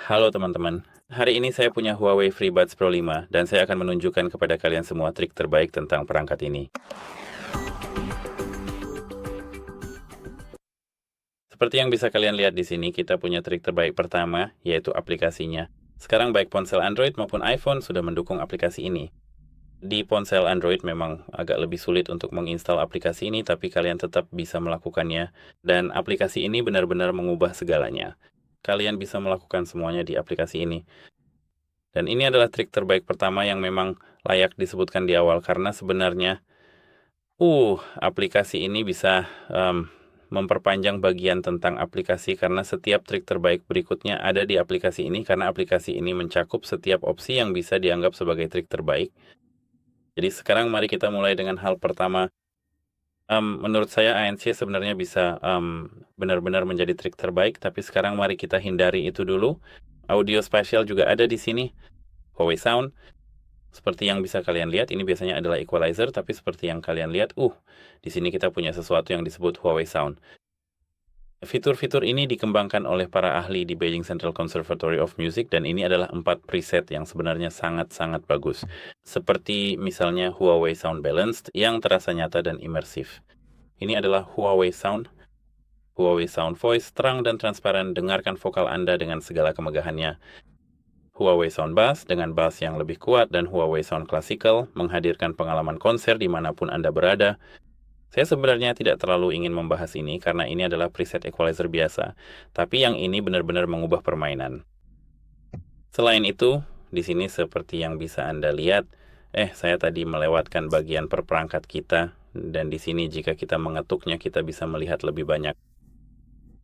Halo teman-teman, hari ini saya punya Huawei FreeBuds Pro 5 dan saya akan menunjukkan kepada kalian semua trik terbaik tentang perangkat ini. Seperti yang bisa kalian lihat di sini, kita punya trik terbaik pertama, yaitu aplikasinya. Sekarang baik ponsel Android maupun iPhone sudah mendukung aplikasi ini. Di ponsel Android memang agak lebih sulit untuk menginstal aplikasi ini, tapi kalian tetap bisa melakukannya. Dan aplikasi ini benar-benar mengubah segalanya. Kalian bisa melakukan semuanya di aplikasi ini. Dan ini adalah trik terbaik pertama yang memang layak disebutkan di awal, karena sebenarnya, aplikasi ini bisa memperpanjang bagian tentang aplikasi, karena setiap trik terbaik berikutnya ada di aplikasi ini, karena aplikasi ini mencakup setiap opsi yang bisa dianggap sebagai trik terbaik. Jadi sekarang mari kita mulai dengan hal pertama. Menurut saya ANC sebenarnya bisa benar-benar menjadi trik terbaik, tapi sekarang mari kita hindari itu dulu. Audio spatial juga ada di sini, Huawei Sound. Seperti yang bisa kalian lihat, ini biasanya adalah equalizer, tapi seperti yang kalian lihat, di sini kita punya sesuatu yang disebut Huawei Sound. Fitur-fitur ini dikembangkan oleh para ahli di Beijing Central Conservatory of Music, dan ini adalah 4 preset yang sebenarnya sangat-sangat bagus. Seperti misalnya Huawei Sound Balanced yang terasa nyata dan imersif. Ini adalah Huawei Sound. Huawei Sound Voice, terang dan transparan, dengarkan vokal Anda dengan segala kemegahannya. Huawei Sound Bass dengan bass yang lebih kuat, dan Huawei Sound Classical menghadirkan pengalaman konser dimanapun Anda berada. Saya sebenarnya tidak terlalu ingin membahas ini karena ini adalah preset equalizer biasa, tapi yang ini benar-benar mengubah permainan. Selain itu, di sini seperti yang bisa Anda lihat, saya tadi melewatkan bagian perperangkat kita, dan di sini jika kita mengetuknya kita bisa melihat lebih banyak.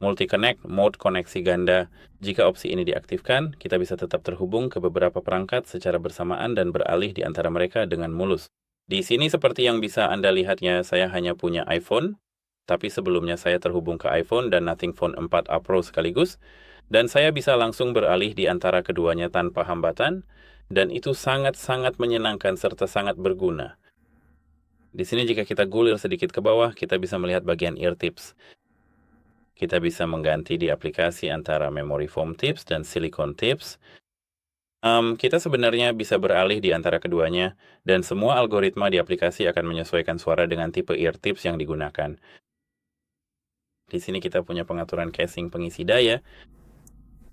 Multi-connect, mode koneksi ganda. Jika opsi ini diaktifkan, kita bisa tetap terhubung ke beberapa perangkat secara bersamaan dan beralih di antara mereka dengan mulus. Di sini seperti yang bisa Anda lihatnya, saya hanya punya iPhone, tapi sebelumnya saya terhubung ke iPhone dan Nothing Phone 4a Pro sekaligus, dan saya bisa langsung beralih di antara keduanya tanpa hambatan, dan itu sangat-sangat menyenangkan serta sangat berguna. Di sini jika kita gulir sedikit ke bawah, kita bisa melihat bagian ear tips. Kita bisa mengganti di aplikasi antara memory foam tips dan silicone tips. Kita sebenarnya bisa beralih di antara keduanya, dan semua algoritma di aplikasi akan menyesuaikan suara dengan tipe ear tips yang digunakan. Di sini kita punya pengaturan casing pengisi daya.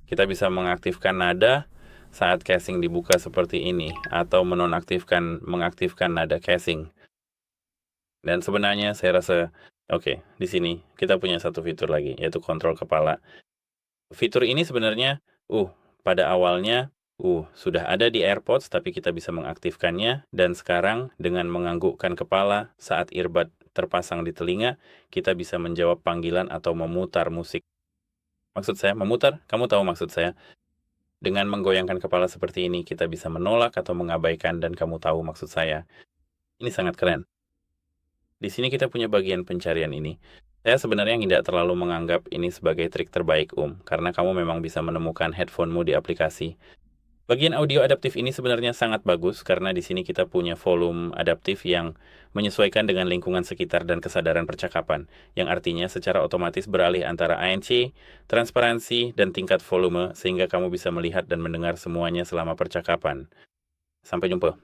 Kita bisa mengaktifkan nada saat casing dibuka seperti ini, atau mengaktifkan nada casing. Dan sebenarnya saya rasa, di sini kita punya satu fitur lagi, yaitu kontrol kepala. Fitur ini sebenarnya, pada awalnya, sudah ada di AirPods, tapi kita bisa mengaktifkannya, dan sekarang dengan menganggukkan kepala saat earbud terpasang di telinga, kita bisa menjawab panggilan atau memutar musik. Maksud saya memutar, kamu tahu maksud saya. Dengan menggoyangkan kepala seperti ini, kita bisa menolak atau mengabaikan, dan kamu tahu maksud saya. Ini sangat keren. Di sini kita punya bagian pencarian ini. Saya sebenarnya tidak terlalu menganggap ini sebagai trik terbaik, karena kamu memang bisa menemukan headphone-mu di aplikasi. Bagian audio adaptif ini sebenarnya sangat bagus karena di sini kita punya volume adaptif yang menyesuaikan dengan lingkungan sekitar dan kesadaran percakapan, yang artinya secara otomatis beralih antara ANC, transparansi, dan tingkat volume sehingga kamu bisa melihat dan mendengar semuanya selama percakapan. Sampai jumpa.